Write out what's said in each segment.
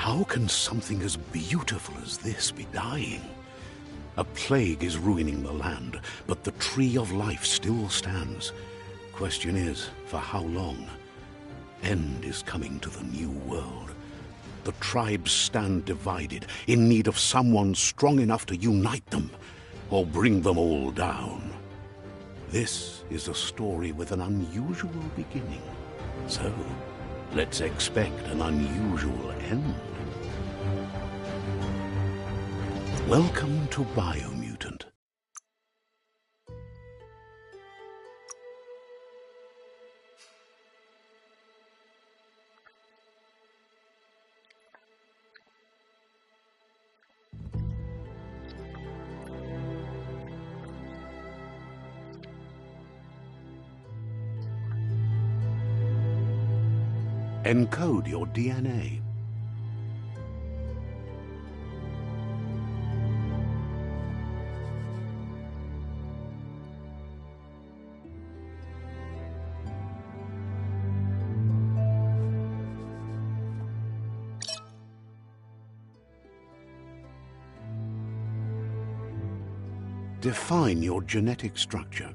How can something as beautiful as this be dying? A plague is ruining the land, but the tree of life still stands. Question is, for how long? End is coming to the new world. The tribes stand divided, in need of someone strong enough to unite them, or bring them all down. This is a story with an unusual beginning. So, let's expect an unusual end. Welcome to Biomutant. Encode your DNA. Define your genetic structure.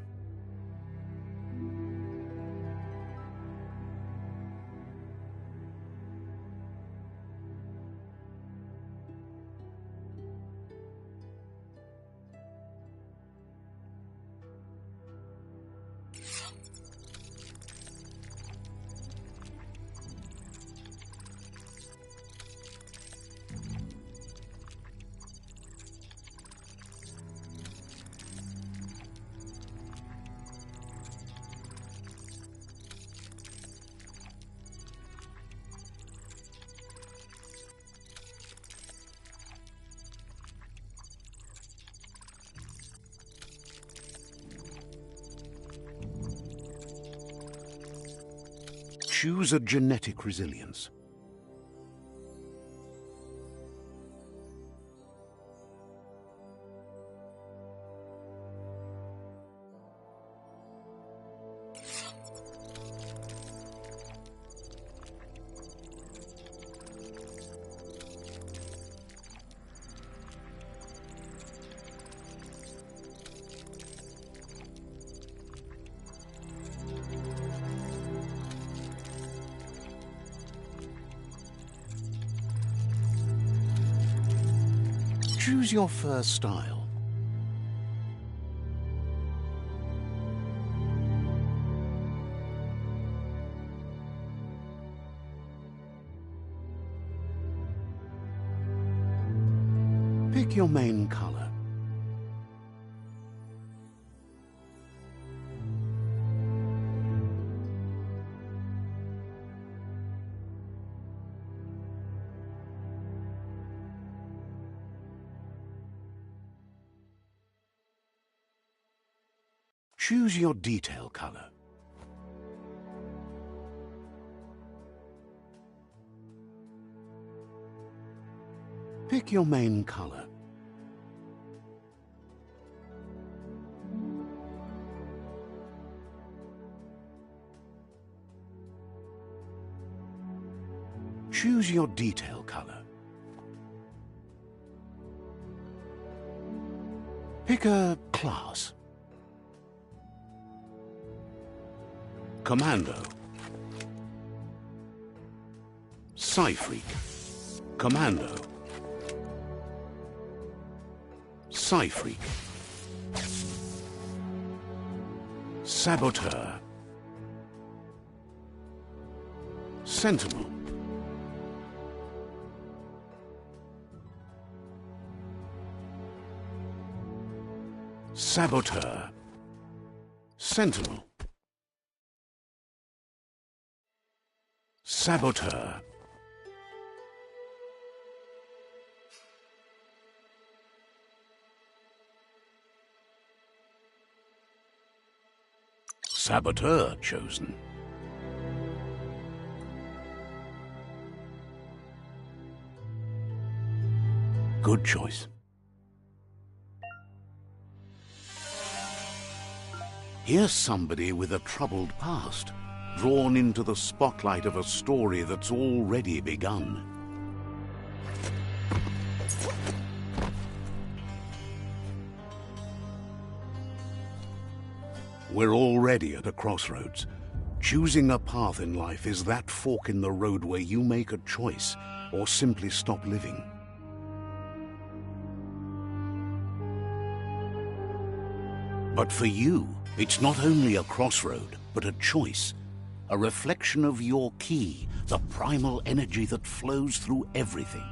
Choose a genetic resilience. Choose your first style. Pick your main color. Choose your detail color. Pick your main color. Choose your detail color. Pick a class. Commando. Psy-Freak. Commando. Psy-Freak. Saboteur. Sentinel. Saboteur. Sentinel. Saboteur. Saboteur chosen. Good choice. Here's somebody with a troubled past, drawn into the spotlight of a story that's already begun. We're already at a crossroads. Choosing a path in life is that fork in the road where you make a choice or simply stop living. But for you, it's not only a crossroad, but a choice. A reflection of your ki, the primal energy that flows through everything.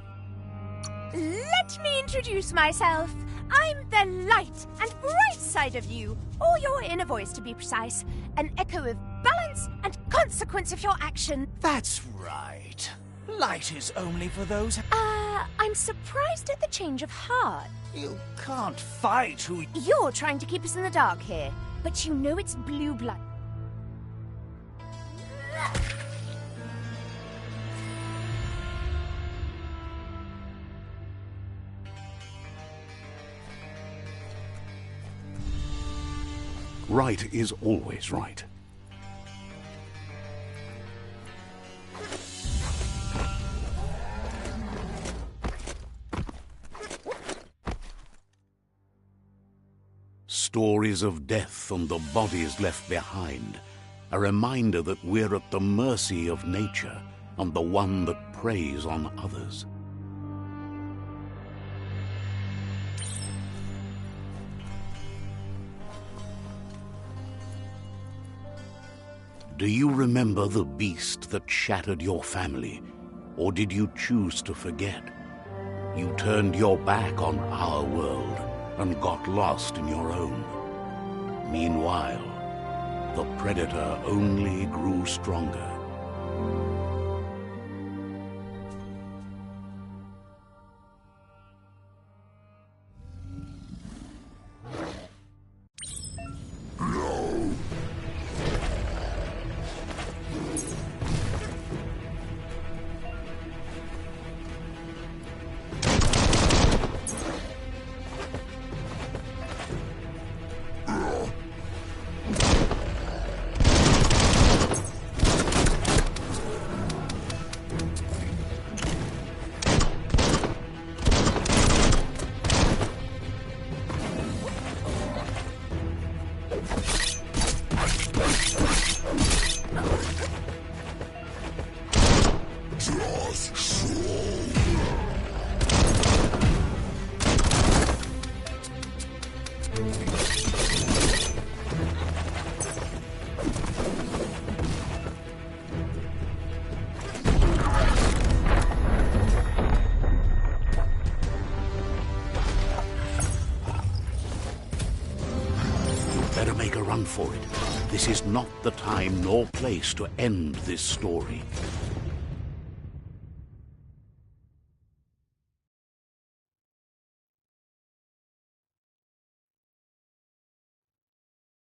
Let me introduce myself. I'm the light and bright side of you, or your inner voice to be precise. An echo of balance and consequence of your action. That's right. Light is only for those... I'm surprised at the change of heart. You can't fight who... You're trying to keep us in the dark here, but you know it's blue blood. Right is always right. Stories of death and the bodies left behind, a reminder that we're at the mercy of nature and the one that preys on others. Do you remember the beast that shattered your family, or did you choose to forget? You turned your back on our world and got lost in your own. Meanwhile, the predator only grew stronger. Better make a run for it. This is not the time nor place to end this story.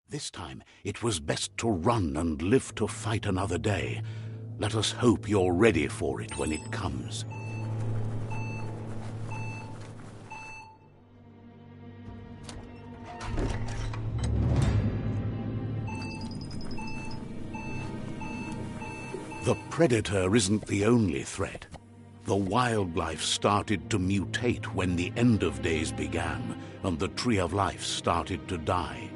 This time, it was best to run and live to fight another day. Let us hope you're ready for it when it comes. The predator isn't the only threat. The wildlife started to mutate when the end of days began, and the tree of life started to die.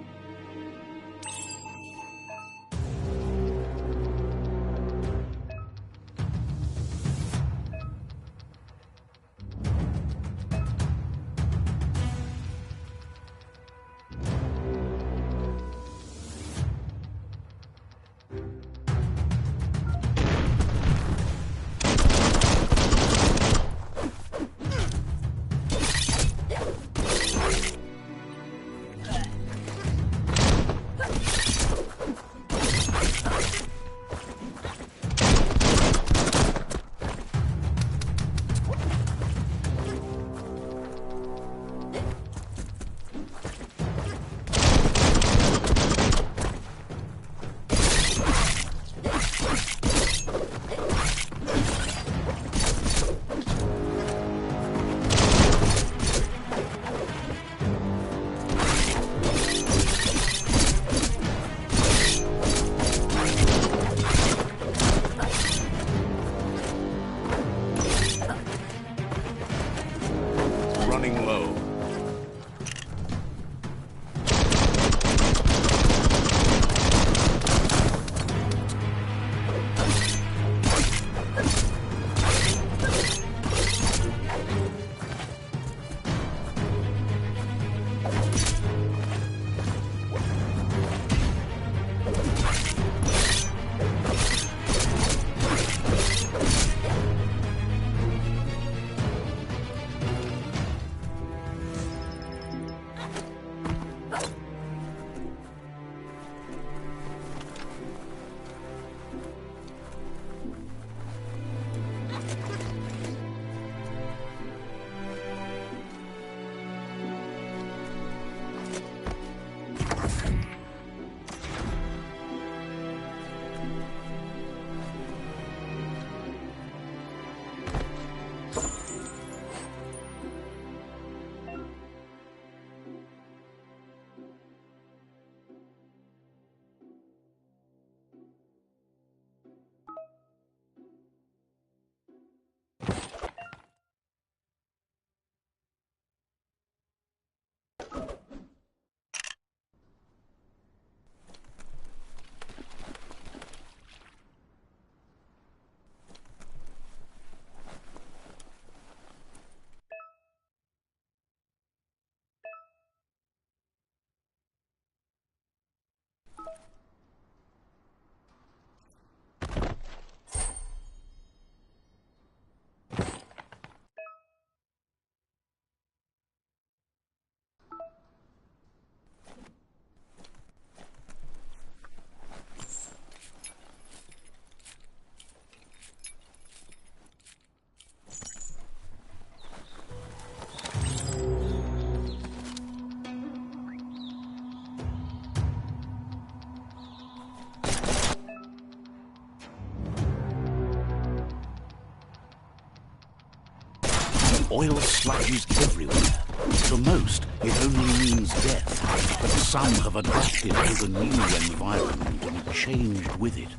Oil sludges everywhere. To most, it only means death, but some have adapted to the new environment and changed with it.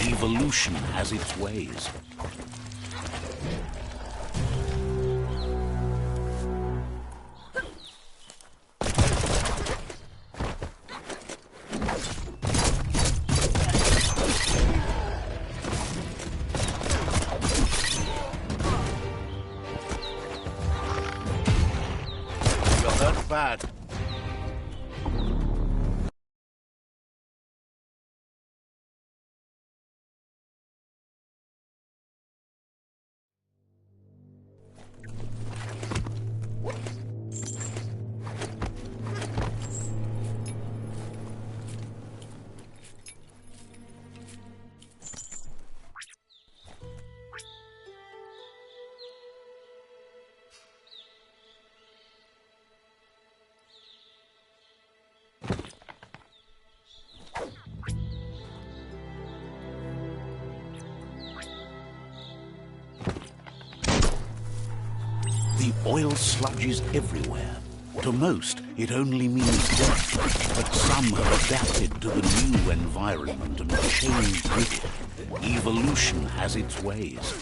Evolution has its ways. Bad. The oil sludges everywhere. To most, it only means death, but some have adapted to the new environment and changed with it. Evolution has its ways.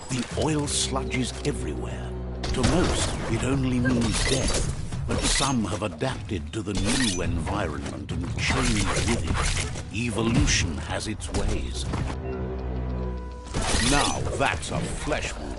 The oil sludges everywhere. To most, it only means death, but some have adapted to the new environment and changed with it. Evolution has its ways. Now that's a flesh wound.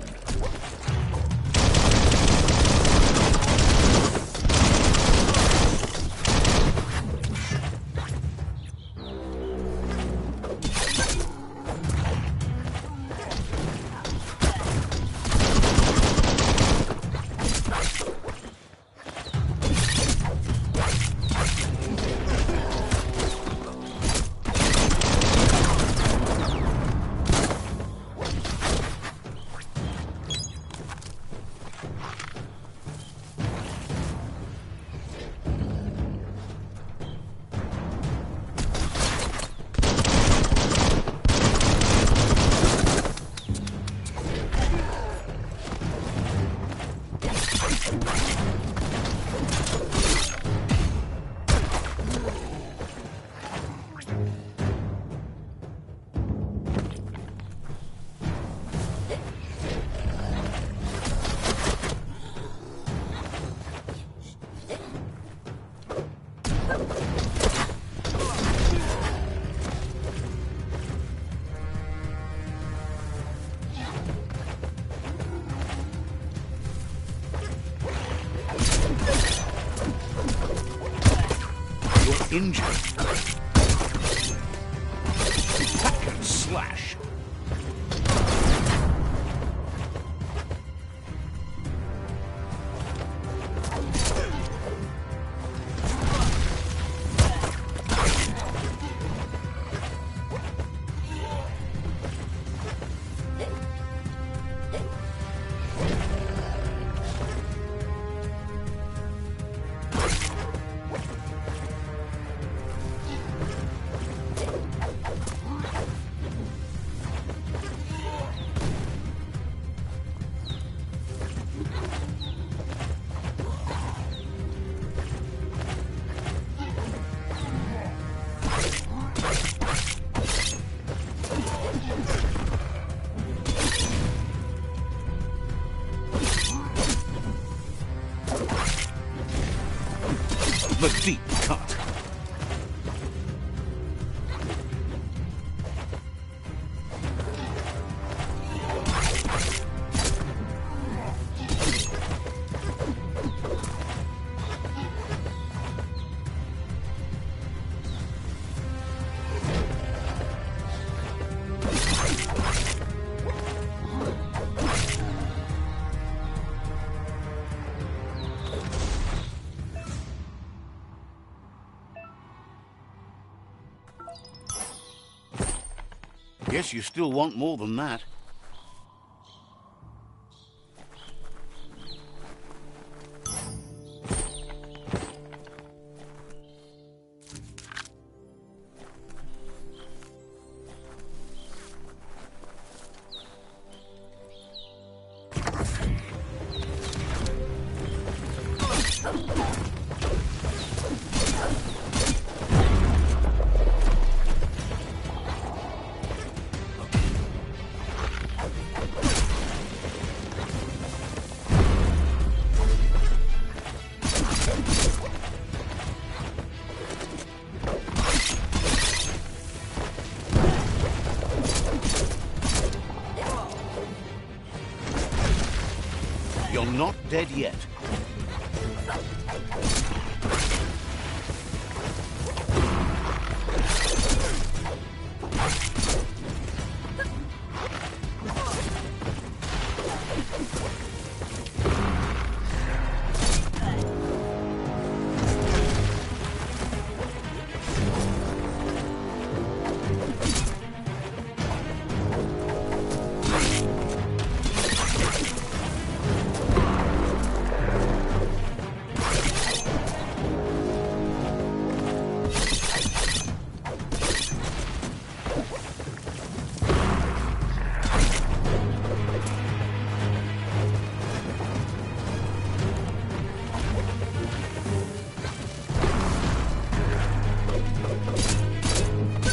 Injured. Hack and slash. The deep cut. Guess you still want more than that. You're not dead yet.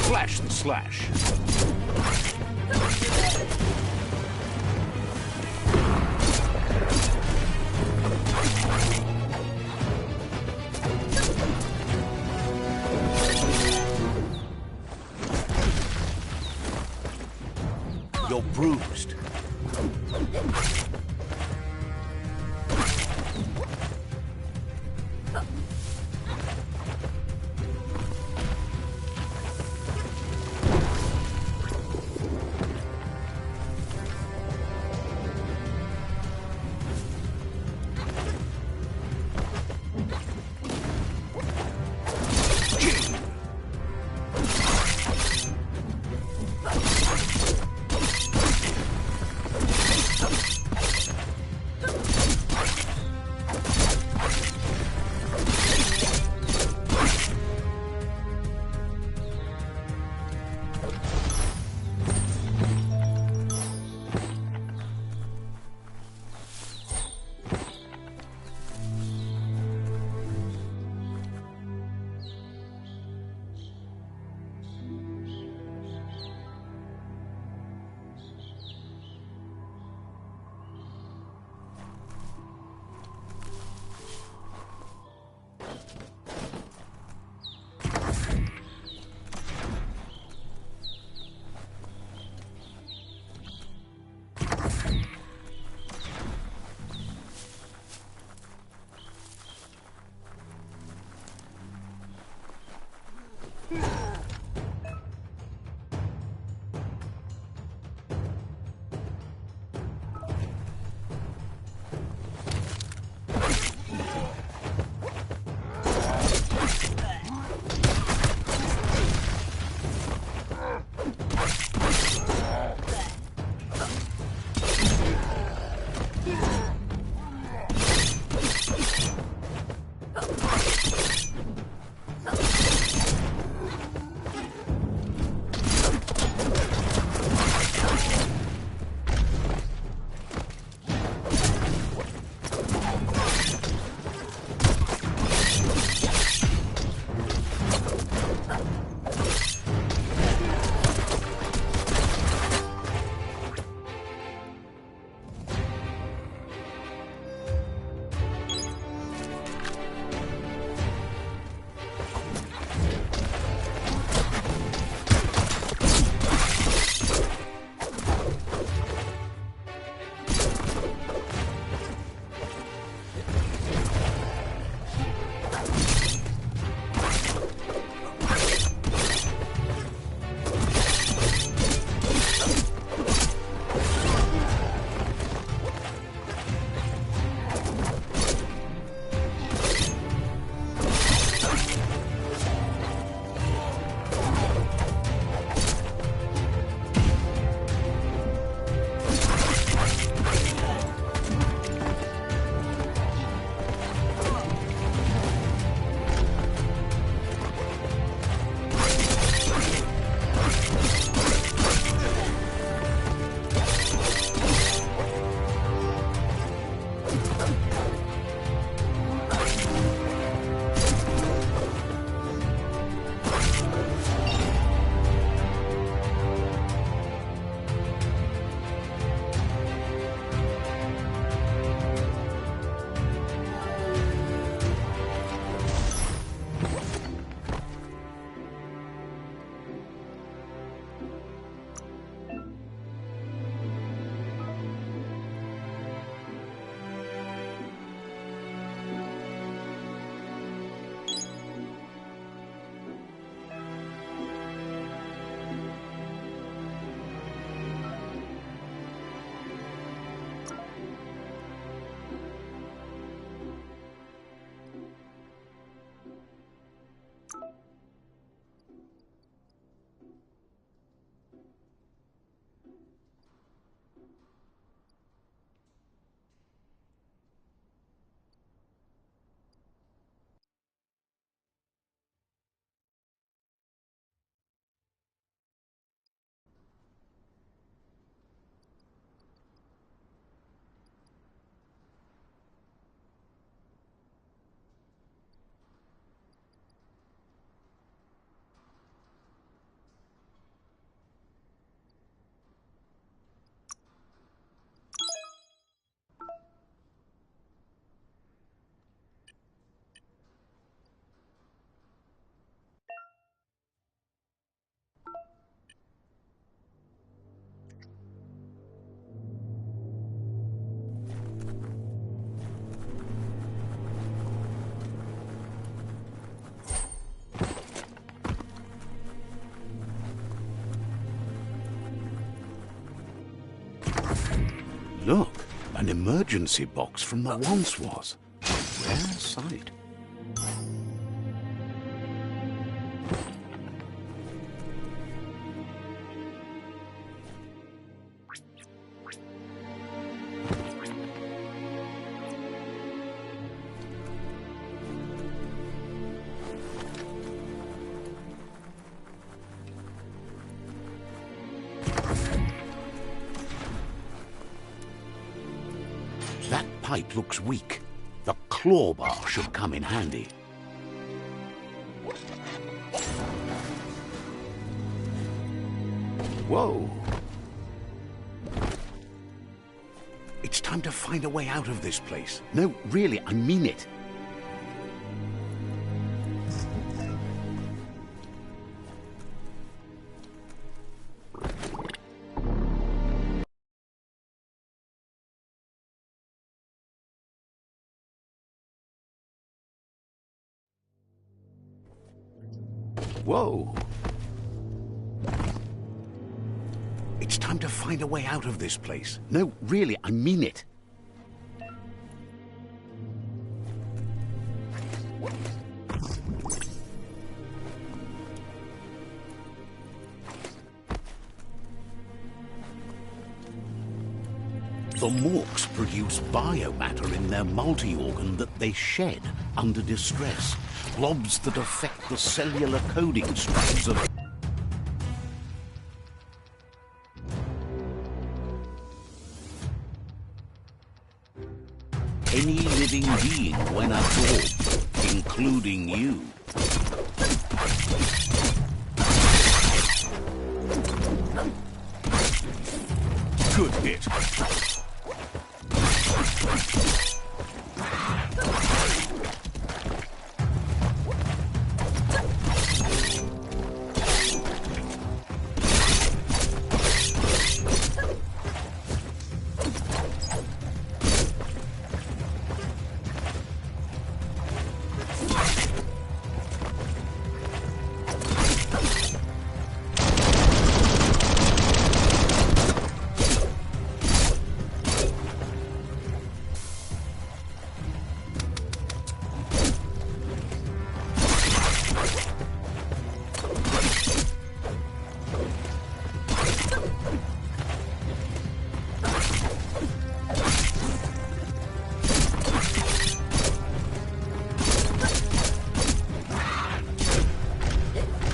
Slash and slash. You're bruised. Look, an emergency box from the once was. A rare sight. That pipe looks weak. The claw bar should come in handy. Whoa! It's time to find a way out of this place. No, really, I mean it. Whoa! It's time to find a way out of this place. No, really, I mean it. The Morks produce biomatter in their multi-organ that they shed under distress. Blobs that affect the cellular coding strands of... any living being when absorbed, including you. Good hit.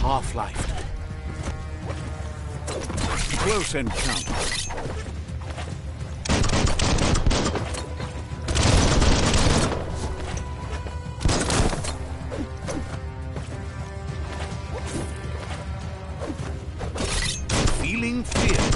Half-life. Close encounter. Feeling fierce.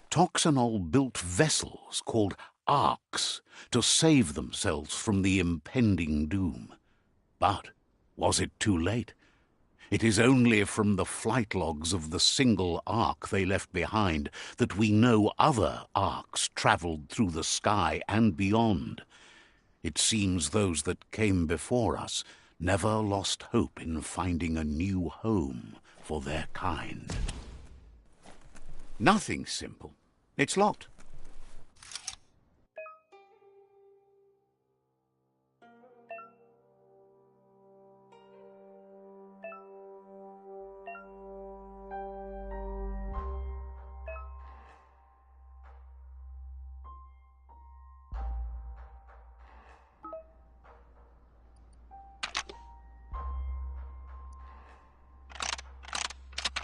Toxanol built vessels called arks to save themselves from the impending doom. But was it too late? It is only from the flight logs of the single ark they left behind that we know other arks travelled through the sky and beyond. It seems those that came before us never lost hope in finding a new home for their kind. Nothing's simple. It's locked.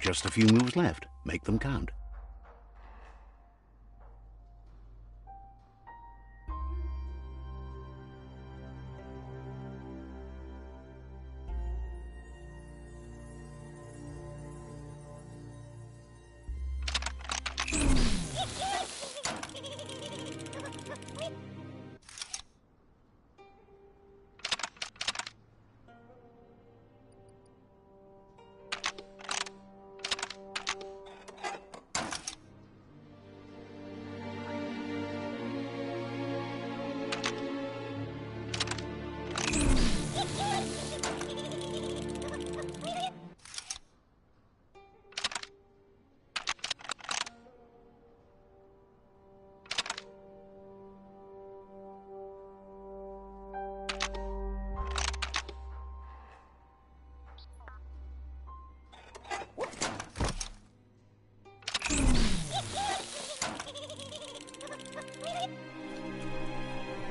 Just a few moves left. Make them count.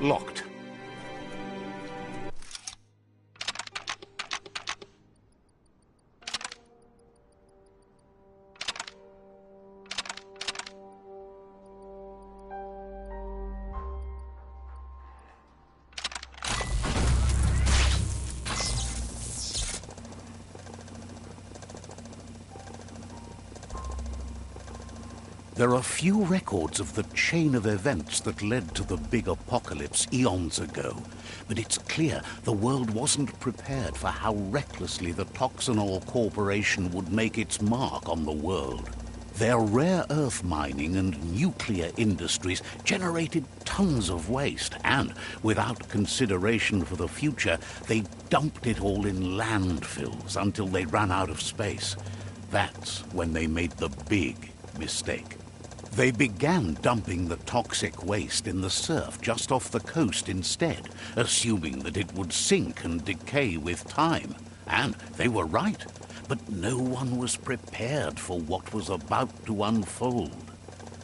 Locked. There are few records of the chain of events that led to the big apocalypse eons ago, but it's clear the world wasn't prepared for how recklessly the Toxanol Corporation would make its mark on the world. Their rare earth mining and nuclear industries generated tons of waste, and, without consideration for the future, they dumped it all in landfills until they ran out of space. That's when they made the big mistake. They began dumping the toxic waste in the surf just off the coast instead, assuming that it would sink and decay with time. And they were right, but no one was prepared for what was about to unfold.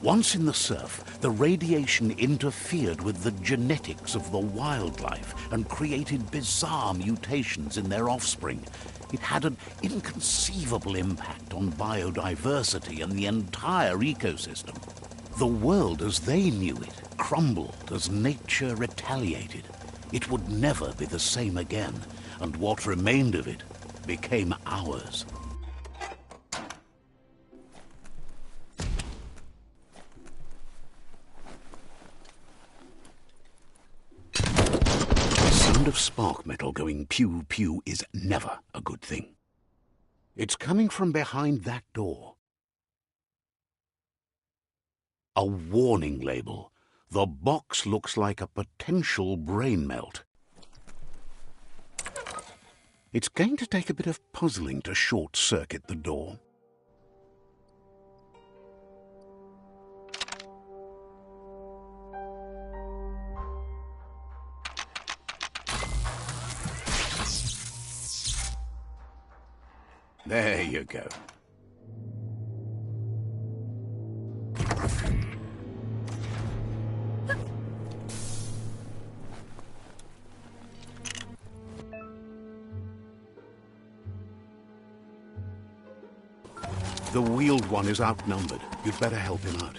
Once in the surf, the radiation interfered with the genetics of the wildlife and created bizarre mutations in their offspring. It had an inconceivable impact on biodiversity and the entire ecosystem. The world as they knew it crumbled as nature retaliated. It would never be the same again, and what remained of it became ours. The sound of spark metal going pew-pew is never a good thing. It's coming from behind that door. A warning label. The box looks like a potential brain melt. It's going to take a bit of puzzling to short-circuit the door. There you go. The wheeled one is outnumbered. You'd better help him out.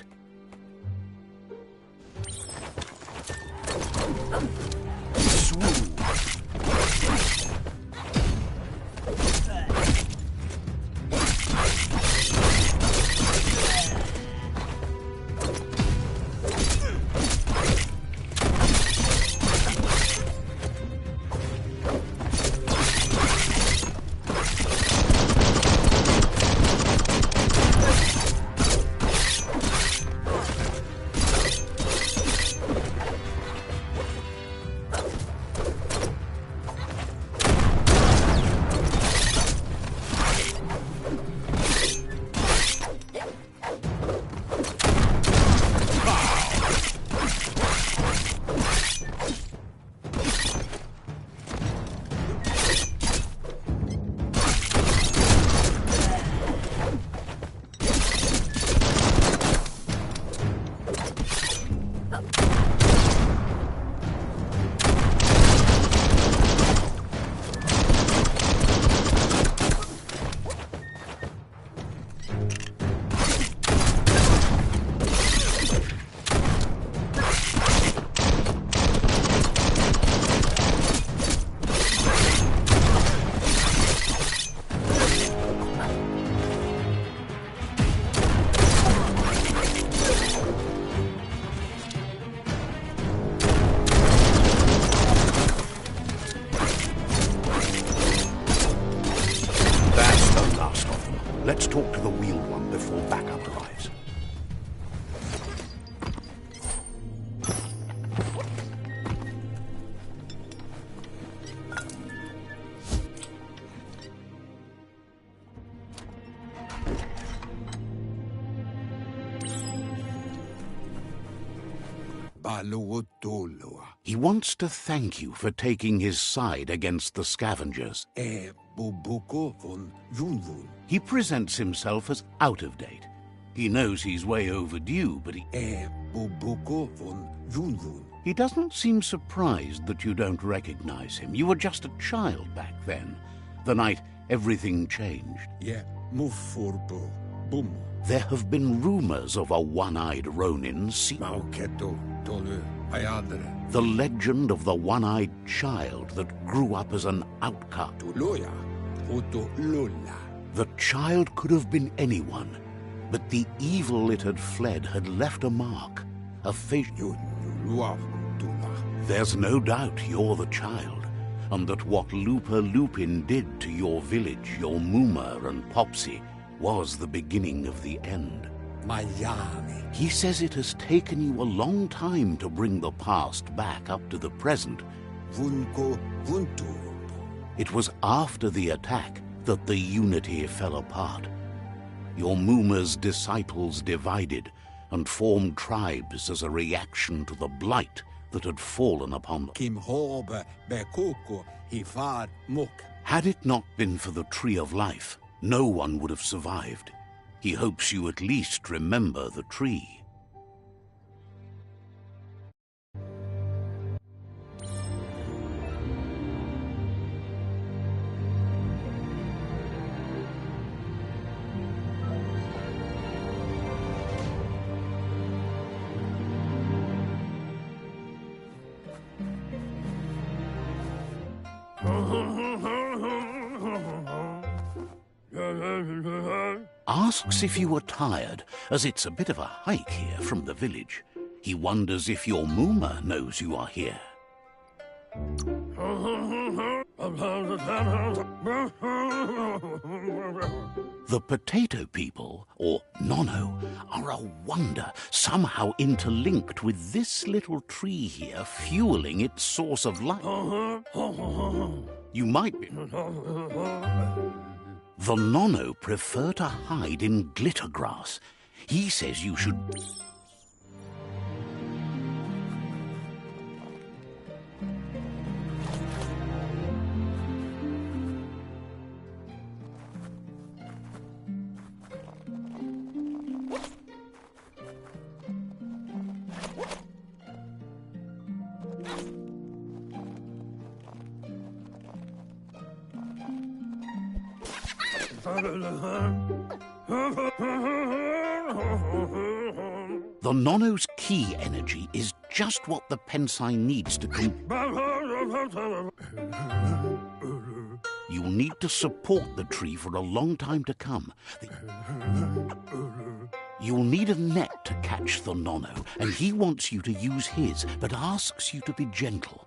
He wants to thank you for taking his side against the scavengers. He presents himself as out of date. He knows he's way overdue, but he doesn't seem surprised that you don't recognize him. You were just a child back then, the night everything changed. There have been rumors of a one-eyed Ronin the legend of the one-eyed child that grew up as an outcast. The child could have been anyone, but the evil it had fled had left a mark, a face. There's no doubt you're the child, and that what Lupa Lupin did to your village, your Muma and Popsy, was the beginning of the end. He says it has taken you a long time to bring the past back up to the present. It was after the attack that the unity fell apart. Your Muma's disciples divided and formed tribes as a reaction to the blight that had fallen upon them. Had it not been for the Tree of Life, no one would have survived. He hopes you at least remember the tree. Asks if you are tired, as it's a bit of a hike here from the village. He wonders if your Muma knows you are here. The potato people, or Nono, are a wonder, somehow interlinked with this little tree here, fueling its source of life. You might be... The Nono prefer to hide in glitter grass. He says you should... The Nono's key energy is just what the Pensai needs to You'll need to support the tree for a long time to come. You'll need a net to catch the Nono, and he wants you to use his, but asks you to be gentle.